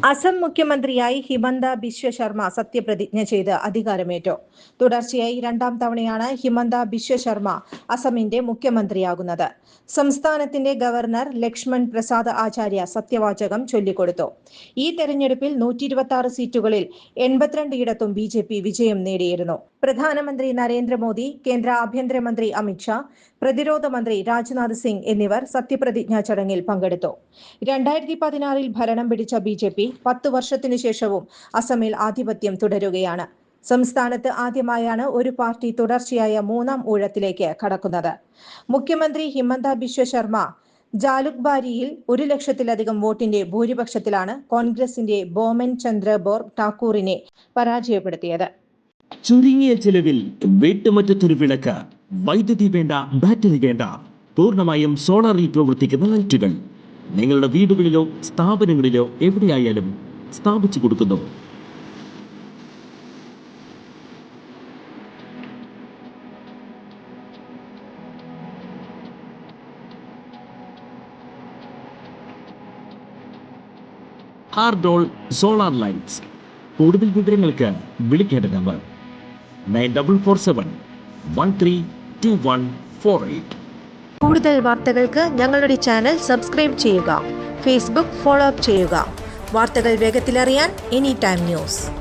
അസം മുഖ്യമന്ത്രിയായി ഹിമന്ത ബിശ്വ ശർമ്മ സത്യപ്രതിജ്ഞ ചെയ്ത് അധികാരമേറ്റു. തുടർച്ചയായി രണ്ടാം തവണയാണ് ഹിമന്ത ബിശ്വ ശർമ്മ അസമിന്റെ മുഖ്യമന്ത്രിയാകുന്നത്. സംസ്ഥാനത്തിന്റെ ഗവർണർ ലക്ഷ്മൺ പ്രസാദ് ആചാര്യ സത്യവാചകം ചൊല്ലിക്കൊടുത്തു. ഈ തെരഞ്ഞെടുപ്പിൽ 126 സീറ്റുകളിൽ 82 BJP വിജയം നേടിയിരുന്നു. പ്രധാനമന്ത്രി നരേന്ദ്രമോദി, കേന്ദ്ര ആഭ്യന്തരമന്ത്രി അമിത്ഷാ, പ്രതിരോധ മന്ത്രി രാജ്നാഥ് സിംഗ് എന്നിവർ സത്യപ്രതിജ്ഞാ ചടങ്ങിൽ പങ്കെടുത്തു. 2016 ഭരണം പിടിച്ച BJP 10 വർഷത്തിനു ശേഷവും അസമിൽ ആധിപത്യം തുടരുകയാണ്. സംസ്ഥാനത്ത് ആദ്യമായാണ് ഒരു പാർട്ടി തുടർച്ചയായ 3ാം ഊഴത്തിലേക്ക് കടക്കുന്നത്. മുഖ്യമന്ത്രി ഹിമന്ത ബിശ്വ ശർമ്മ ജാലുക്ബാരിയിൽ 1 ലക്ഷത്തിലധികം വോട്ടിന്റെ ഭൂരിപക്ഷത്തിലാണ് കോൺഗ്രസിന്റെ ബോമൻ ചന്ദ്ര ബോർ ഠാക്കൂറിനെ പരാജയപ്പെടുത്തിയത്. ചുരുങ്ങിയ ചെലവിൽ വീട്ടുമുറ്റത്തൊരു വിളക്ക്, വൈദ്യുതി വേണ്ട, ബാറ്ററി വേണ്ട, പൂർണ്ണമായും സോളാറിൽ പ്രവർത്തിക്കുന്ന ലൈറ്റുകൾ നിങ്ങളുടെ വീടുകളിലോ സ്ഥാപനങ്ങളിലോ എവിടെയായാലും സ്ഥാപിച്ചു കൊടുക്കുന്നു. ഹാർഡോൾ സോളാർ ലൈറ്റ്സ്. കൂടുതൽ വിവരങ്ങൾക്ക് വിളിക്കേണ്ട നമ്പർ 9447132148. കൂടുതൽ വാർത്തകൾക്ക് ഞങ്ങളുടെ ചാനൽ സബ്സ്ക്രൈബ് ചെയ്യുക. ഫേസ്ബുക്ക് ഫോളോ അപ്പ് ചെയ്യുക. വാർത്തകൾ വേഗത്തിലറിയാൻ എനി ടൈം ന്യൂസ്.